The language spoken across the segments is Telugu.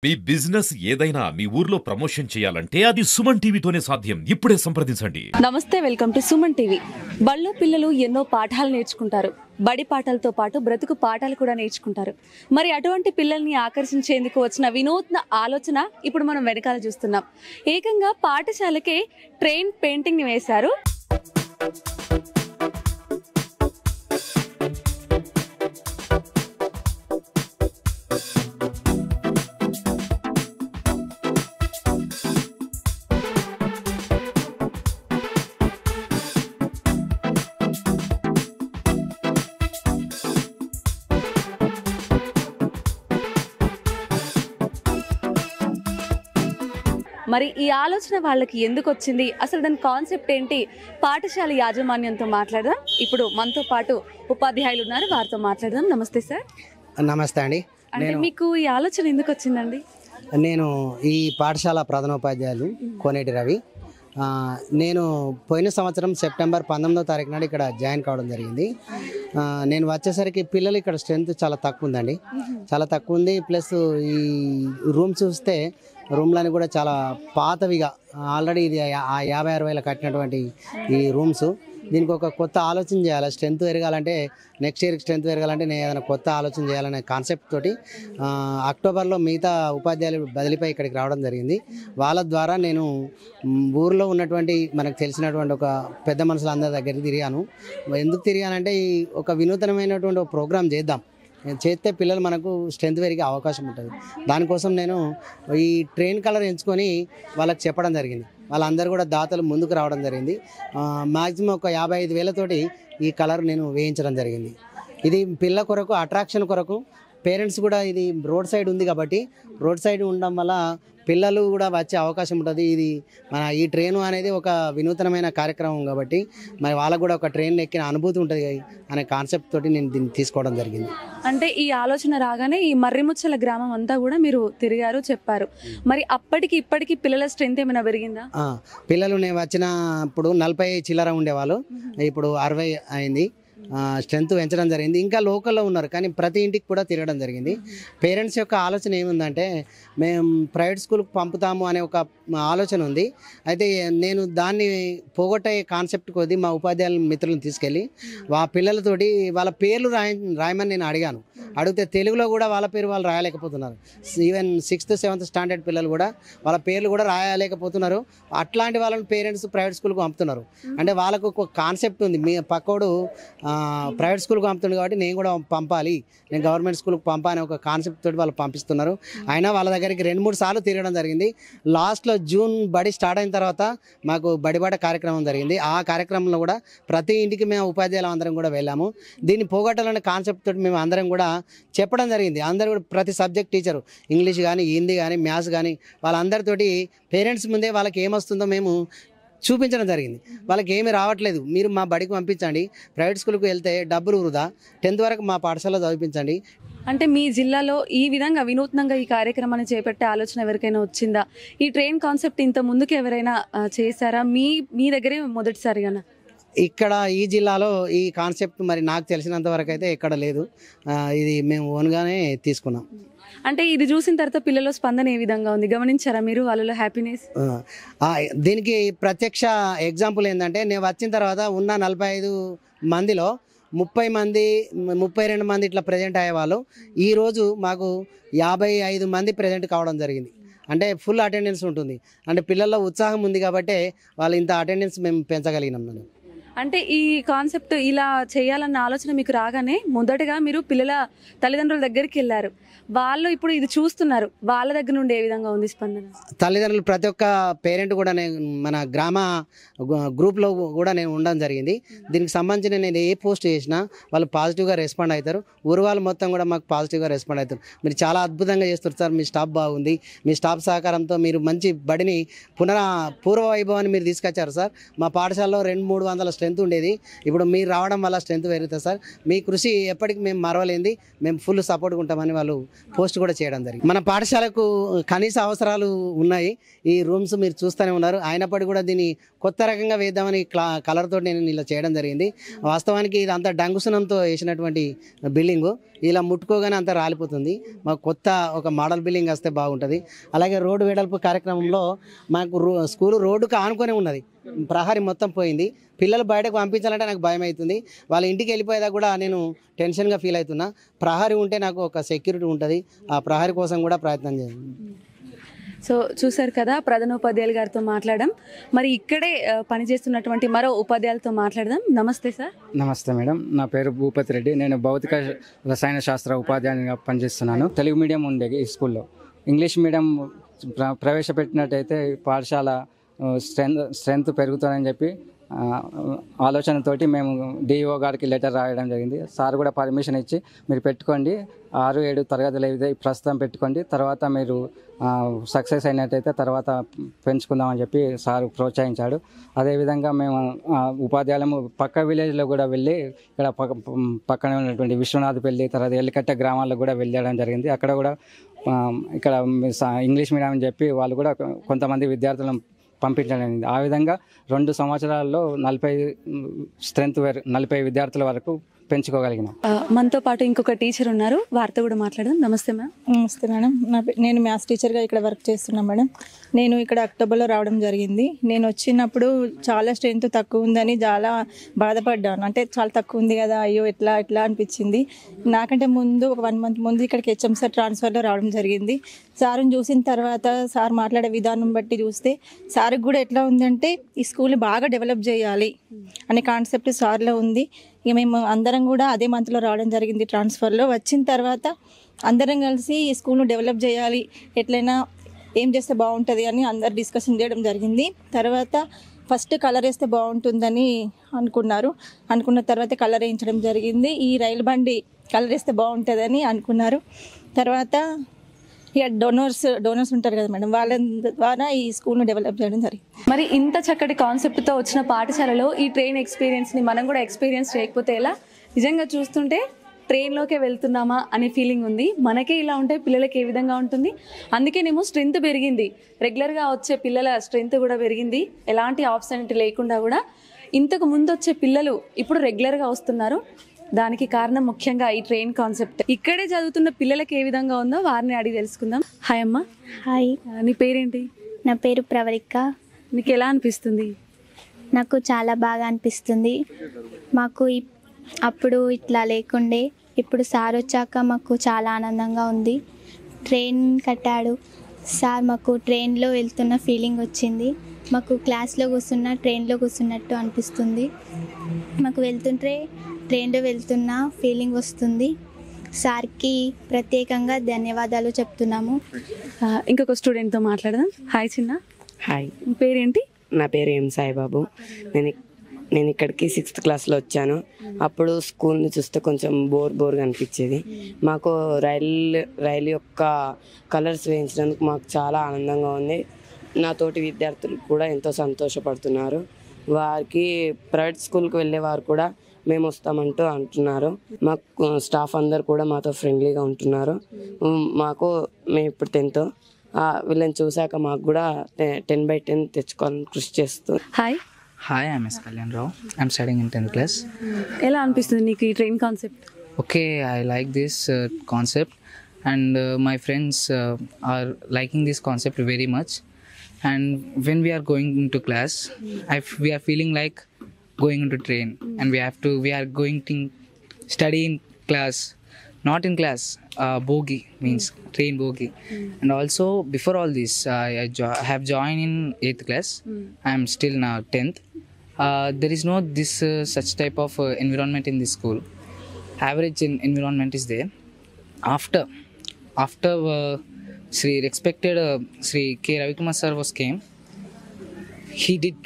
మీ బిజినెస్ ఏదైనా మీ ఊర్లో ప్రమోషన్ చేయాలంటే అది సుమన్ టీవీతోనే సాధ్యం. ఇప్పుడే సంప్రదించండి. నమస్తే, వెల్కమ్ టు సుమన్ టీవీ. బళ్ళు పిల్లలు ఎన్నో పాఠాలు నేర్చుకుంటారు. బడి పాఠాలతో పాటు బ్రతుకు పాఠాలు కూడా నేర్చుకుంటారు. మరి అటువంటి పిల్లల్ని ఆకర్షించేందుకు వచ్చిన వినూత్న ఆలోచన ఇప్పుడు మనం వెనకాల చూస్తున్నాం. ఏకంగా పాఠశాలకే ట్రైన్ పెయింటింగ్ ని వేశారు. మరి ఈ ఆలోచన వాళ్ళకి ఎందుకు వచ్చింది, అసలు దాని కాన్సెప్ట్ ఏంటి, పాఠశాల యాజమాన్యంతో మాట్లాడదాం. ఇప్పుడు మనతో పాటు ఉపాధ్యాయులు ఉన్నారు, వారితో మాట్లాడదాం. నమస్తే సార్. నమస్తే అండి. అంటే మీకు ఈ ఆలోచన ఎందుకు వచ్చిందండి? నేను ఈ పాఠశాల ప్రధానోపాధ్యాయులు కోనేటి రవి. నేను పోయిన సంవత్సరం సెప్టెంబర్ 19వ తారీఖు నాడు ఇక్కడ జాయిన్ కావడం జరిగింది. నేను వచ్చేసరికి పిల్లలు ఇక్కడ స్ట్రెంత్ చాలా తక్కువ ఉందండి, చాలా తక్కువ ఉంది. ప్లస్ ఈ రూమ్ చూస్తే రూమ్లని కూడా చాలా పాతవిగా, ఆల్రెడీ ఇది 50-60 కట్టినటువంటి ఈ రూమ్స్. దీనికి ఒక కొత్త ఆలోచన చేయాలి. స్ట్రెంత్ పెరగాలంటే, నెక్స్ట్ ఇయర్కి స్ట్రెంత్ పెరగాలంటే నేను ఏదైనా కొత్త ఆలోచన చేయాలనే కాన్సెప్ట్ తోటి అక్టోబర్లో మిగతా ఉపాధ్యాయులు బదిలీపై ఇక్కడికి రావడం జరిగింది. వాళ్ళ ద్వారా నేను ఊరిలో ఉన్నటువంటి మనకు తెలిసినటువంటి ఒక పెద్ద మనుషులందరి దగ్గరికి తిరిగాను. ఎందుకు తిరిగానంటే ఈ ఒక వినూతనమైనటువంటి ఒక ప్రోగ్రామ్ చేస్తే పిల్లలు మనకు స్ట్రెంత్ పెరిగే అవకాశం ఉంటుంది. దానికోసం నేను ఈ ట్రైన్ కలర్ ఎంచుకొని వాళ్ళకి చెప్పడం జరిగింది. వాళ్ళందరూ కూడా దాతలు ముందుకు రావడం జరిగింది. మ్యాక్సిమం ఒక 55,000తోటి ఈ కలర్ నేను వేయించడం జరిగింది. ఇది పిల్లల కొరకు, అట్రాక్షన్ కొరకు. పేరెంట్స్ కూడా, ఇది రోడ్ సైడ్ ఉంది కాబట్టి, రోడ్ సైడ్ ఉండడం వల్ల పిల్లలు కూడా వచ్చే అవకాశం ఉంటుంది. ఇది మన ఈ ట్రైను అనేది ఒక వినూతనమైన కార్యక్రమం కాబట్టి మరి వాళ్ళకు కూడా ఒక ట్రైన్ ఎక్కిన అనుభూతి ఉంటుంది అనే కాన్సెప్ట్ తోటి నేను దీన్ని తీసుకోవడం జరిగింది. అంటే ఈ ఆలోచన రాగానే ఈ మర్రిముచ్చల గ్రామం అంతా కూడా మీరు తిరిగారు, చెప్పారు. మరి అప్పటికి ఇప్పటికి పిల్లల స్ట్రెంత్ ఏమైనా పెరిగిందా? పిల్లలు నేను వచ్చినప్పుడు 40 చిల్లర ఉండేవాళ్ళు, ఇప్పుడు 60 అయింది. స్ట్రెంత్ పెంచడం జరిగింది. ఇంకా లోకల్లో ఉన్నారు కానీ ప్రతి ఇంటికి కూడా తిరగడం జరిగింది. పేరెంట్స్ యొక్క ఆలోచన ఏముందంటే, మేము ప్రైవేట్ స్కూల్కి పంపుతాము అనే ఒక ఆలోచన ఉంది. అయితే నేను దాన్ని పోగొట్టే కాన్సెప్ట్ కొద్దీ మా ఉపాధ్యాయుల మిత్రులను తీసుకెళ్ళి ఆ పిల్లలతోటి వాళ్ళ పేర్లు రాయమని నేను అడిగాను. అడిగితే తెలుగులో కూడా వాళ్ళ పేరు వాళ్ళు రాయలేకపోతున్నారు. ఈవెన్ 6th 7th స్టాండర్డ్ పిల్లలు కూడా వాళ్ళ పేర్లు కూడా రాయలేకపోతున్నారు. అట్లాంటి వాళ్ళని పేరెంట్స్ ప్రైవేట్ స్కూల్కి పంపుతున్నారు. అంటే వాళ్ళకు ఒక కాన్సెప్ట్ ఉంది, మీ పక్కోడు ప్రైవేట్ స్కూల్కి పంపుతుంది కాబట్టి నేను కూడా పంపాలి, నేను గవర్నమెంట్ స్కూల్కి పంపాలని ఒక కాన్సెప్ట్ తోటి వాళ్ళు పంపిస్తున్నారు. అయినా వాళ్ళ దగ్గరికి 2-3 సార్లు తిరగడం జరిగింది. లాస్ట్లో జూన్ బడి స్టార్ట్ అయిన తర్వాత మాకు బడిబాట కార్యక్రమం జరిగింది. ఆ కార్యక్రమంలో కూడా ప్రతి ఇంటికి మేము ఉపాధ్యాయులు అందరం కూడా వెళ్ళాము. దీన్ని పోగొట్టాలనే కాన్సెప్ట్ తోటి మేము అందరం కూడా చెప్పడం జరిగింది. అందరూ కూడా ప్రతి సబ్జెక్ట్ టీచరు, ఇంగ్లీష్ కానీ, హిందీ కానీ, మ్యాథ్స్ కానీ, వాళ్ళందరితోటి పేరెంట్స్ ముందే వాళ్ళకి ఏమొస్తుందో మేము చూపించడం జరిగింది. వాళ్ళకి ఏమీ రావట్లేదు, మీరు మా బడికి పంపించండి, ప్రైవేట్ స్కూల్కి వెళ్తే డబ్బులు వృధా, 10th వరకు మా పాఠశాలలో చదివించండి. అంటే మీ జిల్లాలో ఈ విధంగా వినూత్నంగా ఈ కార్యక్రమాన్ని చేపట్టే ఆలోచన ఎవరికైనా వచ్చిందా? ఈ ట్రైన్ కాన్సెప్ట్ ఇంత ముందుకు ఎవరైనా చేశారా? మీ దగ్గరే మొదటిసారిగానా? ఇక్కడ ఈ జిల్లాలో ఈ కాన్సెప్ట్ మరి నాకు తెలిసినంత వరకు అయితే ఎక్కడ లేదు. ఇది మేము ఓన్గానే తీసుకున్నాం. అంటే ఇది చూసిన తర్వాత పిల్లల స్పందన ఏ విధంగా ఉంది గమనించారా మీరు? వాళ్ళలో హ్యాపీనెస్? దీనికి ప్రత్యక్ష ఎగ్జాంపుల్ ఏంటంటే, నేను వచ్చిన తర్వాత ఉన్న 45 మందిలో 30 మంది 32 మంది ఇట్లా ప్రజెంట్ అయ్యేవాళ్ళు. ఈరోజు మాకు 55 మంది ప్రజెంట్ కావడం జరిగింది. అంటే ఫుల్ అటెండెన్స్ ఉంటుంది. అంటే పిల్లల్లో ఉత్సాహం ఉంది కాబట్టి వాళ్ళు ఇంత అటెండెన్స్ మేము పెంచగలిగినాం. మనం అంటే ఈ కాన్సెప్ట్ ఇలా చేయాలన్న ఆలోచన మీకు రాగానే మొదటగా మీరు పిల్లల తల్లిదండ్రుల దగ్గరికి వెళ్ళారు. వాళ్ళు ఇప్పుడు ఇది చూస్తున్నారు, వాళ్ళ దగ్గర నుండి ఏ విధంగా ఉంది స్పందన? తల్లిదండ్రులు ప్రతి ఒక్క పేరెంట్ కూడా మన గ్రామ గ్రూప్లో కూడా నేను ఉండడం జరిగింది. దీనికి సంబంధించిన నేను ఏ పోస్ట్ చేసినా వాళ్ళు పాజిటివ్గా రెస్పాండ్ అవుతారు. ఊరు వాళ్ళు మొత్తం కూడా మాకు పాజిటివ్గా రెస్పాండ్ అవుతారు. మీరు చాలా అద్భుతంగా చేస్తారు సార్, మీ స్టాఫ్ బాగుంది, మీ స్టాఫ్ సహకారంతో మీరు మంచి బడిని పూర్వ వైభవాన్ని మీరు తీసుకొచ్చారు సార్. మా పాఠశాలలో 200-300 స్ట్రెంత్ ఉండేది, ఇప్పుడు మీరు రావడం వల్ల స్ట్రెంత్ పెరుగుతుంది సార్. మీ కృషి ఎప్పటికీ మేము మరవలేంది, మేము ఫుల్ సపోర్ట్గా ఉంటామని వాళ్ళు పోస్ట్ కూడా చేయడం జరిగింది. మన పాఠశాలకు కనీస అవసరాలు ఉన్నాయి. ఈ రూమ్స్ మీరు చూస్తూనే ఉన్నారు. అయినప్పటికీ కూడా దీన్ని కొత్త రకంగా వేద్దామని కలర్తో నేను ఇలా చేయడం జరిగింది. వాస్తవానికి ఇదంతా డంగుసునంతో వేసినటువంటి బిల్డింగు. ఇలా ముట్టుకోగానే అంతా రాలిపోతుంది. మాకు కొత్త ఒక మోడల్ బిల్డింగ్ వస్తే బాగుంటుంది. అలాగే రోడ్డు వెడల్పు కార్యక్రమంలో మాకు స్కూలు రోడ్డుకు ఆనుకొని ఉన్నది, ప్రహరీ మొత్తం పోయింది. పిల్లలు బయటకు పంపించాలంటే నాకు భయం అవుతుంది. వాళ్ళ ఇంటికి వెళ్ళిపోయేదా కూడా నేను టెన్షన్గా ఫీల్ అవుతున్నా. ప్రహరీ ఉంటే నాకు ఒక సెక్యూరిటీ ఉంటుంది. ఆ ప్రహరీ కోసం కూడా ప్రయత్నం చేయాలి. సో చూసారు కదా, ప్రధానోపాధ్యాయులు గారితో మాట్లాడడం. మరి ఇక్కడే పనిచేస్తున్నటువంటి మరో ఉపాధ్యాయులతో మాట్లాడదాం. నమస్తే సార్. నమస్తే మేడం, నా పేరు భూపతి రెడ్డి. నేను భౌతిక రసాయన శాస్త్ర ఉపాధ్యాయునిగా పనిచేస్తున్నాను. తెలుగు మీడియం ఉండే ఈ స్కూల్లో ఇంగ్లీష్ మీడియం ప్రవేశపెట్టినట్టయితే పాఠశాల స్ట్రెంత్ పెరుగుతుందని చెప్పి ఆలోచనతోటి మేము డిఈఓ గారికి లెటర్ రాయడం జరిగింది. సార్ కూడా పర్మిషన్ ఇచ్చి మీరు పెట్టుకోండి, 6-7 తరగతులు అయితే ప్రస్తుతం పెట్టుకోండి, తర్వాత మీరు సక్సెస్ అయినట్టయితే తర్వాత పెంచుకుందామని చెప్పి సార్ ప్రోత్సహించాడు. అదేవిధంగా మేము ఉపాధ్యాయులము పక్క విలేజ్లో కూడా వెళ్ళి ఇక్కడ పక్కనే ఉన్నటువంటి విశ్వనాథపల్లి, తర్వాత ఎల్లికట్ట గ్రామాల్లో కూడా వెళ్ళడం జరిగింది. అక్కడ కూడా ఇక్కడ ఇంగ్లీష్ మీడియం అని చెప్పి వాళ్ళు కూడా కొంతమంది విద్యార్థులను పంపించడం జరిగింది. ఆ విధంగా 2 సంవత్సరాల్లో 40 విద్యార్థుల వరకు పెంచుకోగలిగినాం. మనతో పాటు ఇంకొక టీచర్ ఉన్నారు, వారితో కూడా మాట్లాడదాం. నమస్తే మ్యామ్. నమస్తే మేడం, నేను మ్యాథ్స్ టీచర్గా ఇక్కడ వర్క్ చేస్తున్నాను మేడం. నేను ఇక్కడ అక్టోబర్లో రావడం జరిగింది. నేను వచ్చినప్పుడు చాలా స్ట్రెంత్ తక్కువ ఉందని చాలా బాధపడ్డాను. అంటే చాలా తక్కువ ఉంది కదా, అయ్యో ఎట్లా అనిపించింది. నాకంటే ముందు ఒక 1 మంత్ ముందు ఇక్కడికి హెచ్ఎం సార్ ట్రాన్స్ఫర్లో రావడం జరిగింది. సార్ని చూసిన తర్వాత సార్ మాట్లాడే విధానం బట్టి చూస్తే సార్కి కూడా ఎట్లా ఉందంటే ఈ స్కూల్ని బాగా డెవలప్ చేయాలి అనే కాన్సెప్ట్ సార్లో ఉంది. ఇక మేము అందరం కూడా అదే మంత్లో రావడం జరిగింది ట్రాన్స్ఫర్లో. వచ్చిన తర్వాత అందరం కలిసి ఈ స్కూల్ను డెవలప్ చేయాలి, ఎట్లయినా ఏం చేస్తే బాగుంటుంది అని అందరు డిస్కషన్ చేయడం జరిగింది. తర్వాత ఫస్ట్ కలర్ వేస్తే బాగుంటుందని అనుకున్న తర్వాత కలర్ వేయించడం జరిగింది. ఈ రైలు బండి కలర్ వేస్తే బాగుంటుందని అనుకున్నారు. తర్వాత ఇక డోనర్స్ ఉంటారు కదా మేడం, వాళ్ళ ద్వారా ఈ స్కూల్ను డెవలప్ చేయడం జరిగింది. మరి ఇంత చక్కటి కాన్సెప్ట్తో వచ్చిన పాఠశాలలో ఈ ట్రైన్ ఎక్స్పీరియన్స్ని మనం కూడా ఎక్స్పీరియన్స్ చేయకపోతే ఎలా? నిజంగా చూస్తుంటే ట్రైన్లోకే వెళ్తున్నామా అనే ఫీలింగ్ ఉంది. మనకే ఇలా ఉంటే పిల్లలకి ఏ విధంగా ఉంటుంది? అందుకేనేమో స్ట్రెంత్ పెరిగింది, రెగ్యులర్గా వచ్చే పిల్లల స్ట్రెంత్ కూడా పెరిగింది. ఎలాంటి ఆబ్సెంట్ లేకుండా కూడా ఇంతకు ముందు వచ్చే పిల్లలు ఇప్పుడు రెగ్యులర్గా వస్తున్నారు. దానికి కారణం ముఖ్యంగా ఈ ట్రైన్ కాన్సెప్ట్. ఇక్కడే చదువుతున్న పిల్లలకి ఏ విధంగా ఉందో వారిని అడిగి తెలుసుకుందాం. హాయ్ అమ్మ. హాయ్, నీ పేరేంటి? నా పేరు ప్రవళిక. నీకు ఎలా అనిపిస్తుంది? నాకు చాలా బాగా అనిపిస్తుంది. మాకు అప్పుడు ఇట్లా లేకుండే, ఇప్పుడు సార్ వచ్చాక మాకు చాలా ఆనందంగా ఉంది. ట్రైన్ కట్టాడు సార్, మాకు ట్రైన్లో వెళ్తున్న ఫీలింగ్ వచ్చింది. మాకు క్లాస్లో కూర్చున్న ట్రైన్లో కూర్చున్నట్టు అనిపిస్తుంది. మాకు వెళ్తుంటే ట్రైన్లో వెళ్తున్న ఫీలింగ్ వస్తుంది. సార్కి ప్రత్యేకంగా ధన్యవాదాలు చెప్తున్నాము. ఇంకొక స్టూడెంట్తో మాట్లాడదాం. హాయ్ చిన్న. హాయ్, మీ పేరేంటి? నా పేరు ఎం సాయిబాబు. నేను ఇక్కడికి 6th క్లాస్లో వచ్చాను. అప్పుడు స్కూల్ని చూస్తే కొంచెం బోర్గా అనిపించేది. మాకు రైలు యొక్క కలర్స్ వేయించడానికి మాకు చాలా ఆనందంగా ఉంది. నా తోటి విద్యార్థులు కూడా ఎంతో సంతోషపడుతున్నారు. వారికి ప్రైవేట్ స్కూల్కి వెళ్ళేవారు కూడా మేము వస్తామంటూ అంటున్నారు. మాకు స్టాఫ్ అందరు కూడా మాతో ఫ్రెండ్లీగా ఉంటున్నారు. మేము ఇప్పుడు 10th, వీళ్ళని చూశాక మాకు కూడా 10/10 తెచ్చుకోవాలని కృషి చేస్తూ. Hi, I'm S. Kalyan Rao. I'm studying in 10th class. ఎలా అనిపిస్తుంది నీకు ఈ train concept? Okay, I like this concept, and my friends are liking this concept very much. And when we are going into class, we are feeling like going into train, and we are going to study in class, not in class. Bogie means train bogie. And also before all this, I have joined in 8th class. I am still now 10th. There is no this such type of environment in this school. Average environment is there. After Sri respected Sri K. Ravikumar sir came, he did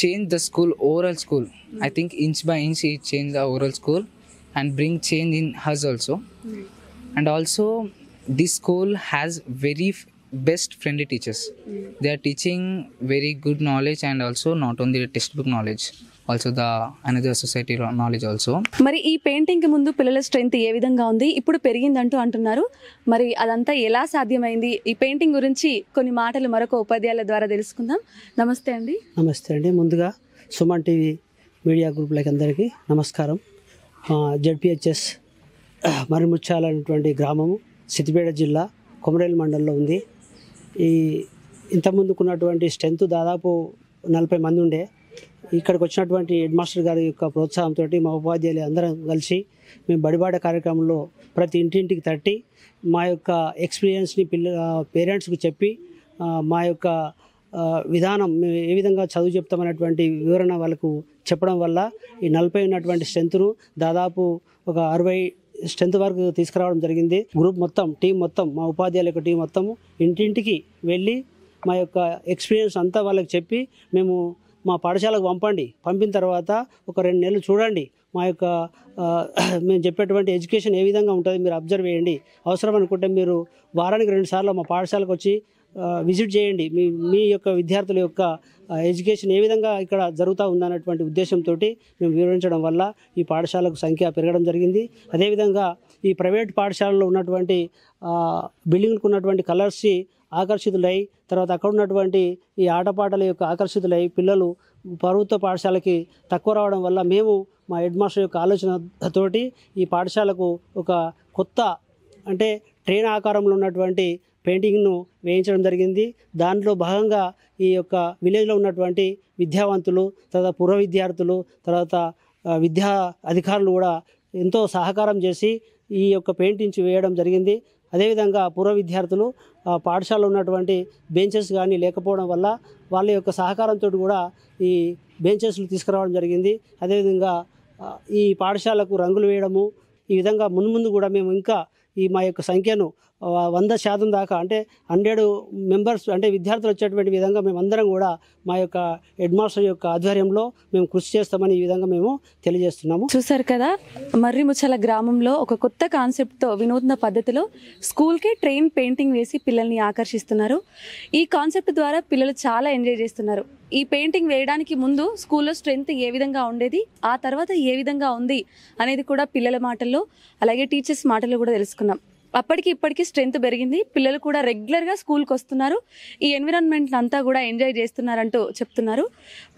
change the school, overall school. I think inch by inch he changed the overall school and bring change in us also. And also this school has very best friendly teachers. They are teaching very good knowledge, and also not only the textbook knowledge, also the another society knowledge also. మరి ఈ పెయింటింగ్ కి ముందు పిల్లల స్ట్రెంత్ ఏ విధంగా ఉంది, ఇప్పుడు పెరిగిందంటూ అంటున్నారు. మరి అదంతా ఎలా సాధ్యమైంది? ఈ పెయింటింగ్ గురించి కొన్ని మాటలు మరొక ఉపాధ్యాయుల ద్వారా తెలుసుకుందాం. నమస్తే అండి. నమస్తే అండి. ముందుగా సుమన్ టీవీ మీడియా గ్రూప్లకి అందరికీ నమస్కారం. జెడ్పిహెచ్ఎస్ మర్రిముత్యాల అనేటువంటి గ్రామము సిద్దిపేట జిల్లా కొమరేలు మండలంలో ఉంది. ఈ ఇంతకుముందుకున్నటువంటి స్ట్రెంత్ దాదాపు 40 మంది ఉండే. ఇక్కడికి వచ్చినటువంటి హెడ్ మాస్టర్ గారి యొక్క ప్రోత్సాహంతో మా ఉపాధ్యాయులు అందరం కలిసి మేము బడిబాట కార్యక్రమంలో ప్రతి ఇంటింటికి తట్టి మా యొక్క ఎక్స్పీరియన్స్ని పేరెంట్స్కి చెప్పి మా యొక్క విధానం మేము ఏ విధంగా చదువు చెప్తామనేటువంటి వివరణ వాళ్ళకు చెప్పడం వల్ల ఈ 40 ఉన్నటువంటి స్ట్రెంత్ను దాదాపు ఒక 60 స్ట్రెంత్ వరకు తీసుకురావడం జరిగింది. గ్రూప్ మొత్తం టీం మొత్తం మా ఉపాధ్యాయుల యొక్క టీం మొత్తము ఇంటింటికి వెళ్ళి మా యొక్క ఎక్స్పీరియన్స్ అంతా వాళ్ళకి చెప్పి మేము మా పాఠశాలకు పంపిన తర్వాత ఒక 2 నెలలు చూడండి మా యొక్క మేము చెప్పేటువంటి ఎడ్యుకేషన్ ఏ విధంగా ఉంటుంది మీరు అబ్జర్వ్ చేయండి, అవసరం అనుకుంటే మీరు వారానికి 2 సార్లు మా పాఠశాలకు వచ్చి విజిట్ చేయండి, మీ యొక్క విద్యార్థుల యొక్క ఎడ్యుకేషన్ ఏ విధంగా ఇక్కడ జరుగుతూ ఉందన్నటువంటి ఉద్దేశంతో మేము వివరించడం వల్ల ఈ పాఠశాలకు సంఖ్య పెరగడం జరిగింది. అదేవిధంగా ఈ ప్రైవేట్ పాఠశాలలో ఉన్నటువంటి బిల్డింగ్లకు ఉన్నటువంటి కలర్స్కి ఆకర్షితులై తర్వాత అక్కడ ఉన్నటువంటి ఈ ఆటపాటల యొక్క ఆకర్షితులై పిల్లలు ప్రభుత్వ పాఠశాలకి తక్కువ రావడం వల్ల మేము మా హెడ్ మాస్టర్ యొక్క ఆలోచనతోటి ఈ పాఠశాలకు ఒక కొత్త అంటే ట్రైన్ ఆకారంలో ఉన్నటువంటి పెయింటింగ్ను వేయించడం జరిగింది. దాంట్లో భాగంగా ఈ యొక్క విలేజ్లో ఉన్నటువంటి విద్యావంతులు తర్వాత పూర్వ విద్యార్థులు తర్వాత విద్యా అధికారులు కూడా ఎంతో సహకారం చేసి ఈ యొక్క పెయింటింగ్స్ వేయడం జరిగింది. అదేవిధంగా పూర్వ విద్యార్థులు పాఠశాలలో ఉన్నటువంటి బెంచెస్ కానీ లేకపోవడం వల్ల వాళ్ళ యొక్క సహకారంతో కూడా ఈ బెంచెస్లు తీసుకురావడం జరిగింది. అదేవిధంగా ఈ పాఠశాలకు రంగులు వేయడము ఈ విధంగా ముందు కూడా మేము ఇంకా ఈ మా యొక్క సంఖ్యను 100% దాకా అంటే 100 మెంబర్స్ అంటే విద్యార్థులు వచ్చేటువంటి విధంగా మేమందరం కూడా మా యొక్క హెడ్ మాస్టర్ యొక్క ఆధ్వర్యంలో మేము కృషి చేస్తామని ఈ విధంగా మేము తెలియజేస్తున్నాము. చూసారు కదా, మర్రిముచ్చల గ్రామంలో ఒక కొత్త కాన్సెప్ట్తో వినూత్న పద్ధతిలో స్కూల్కే ట్రైన్ పెయింటింగ్ వేసి పిల్లల్ని ఆకర్షిస్తున్నారు. ఈ కాన్సెప్ట్ ద్వారా పిల్లలు చాలా ఎంజాయ్ చేస్తున్నారు. ఈ పెయింటింగ్ వేయడానికి ముందు స్కూల్లో స్ట్రెంత్ ఏ విధంగా ఉండేది, ఆ తర్వాత ఏ విధంగా ఉంది అనేది కూడా పిల్లల మాటల్లో అలాగే టీచర్స్ మాటల్లో కూడా తెలుసుకున్నాం. అప్పటికి ఇప్పటికీ స్ట్రెంత్ పెరిగింది, పిల్లలు కూడా రెగ్యులర్గా స్కూల్కి వస్తున్నారు, ఈ ఎన్విరాన్మెంట్ అంతా కూడా ఎంజాయ్ చేస్తున్నారంటూ చెప్తున్నారు.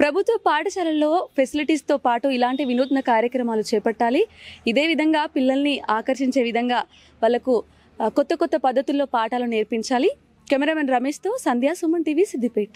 ప్రభుత్వ పాఠశాలల్లో ఫెసిలిటీస్తో పాటు ఇలాంటి వినూత్న కార్యక్రమాలు చేపట్టాలి. ఇదే విధంగా పిల్లల్ని ఆకర్షించే విధంగా వాళ్ళకు కొత్త కొత్త పద్ధతుల్లో పాఠాలు నేర్పించాలి. కెమెరామెన్ రమేష్తో సంధ్యా, సుమన్ టీవీ, సిద్దిపేట.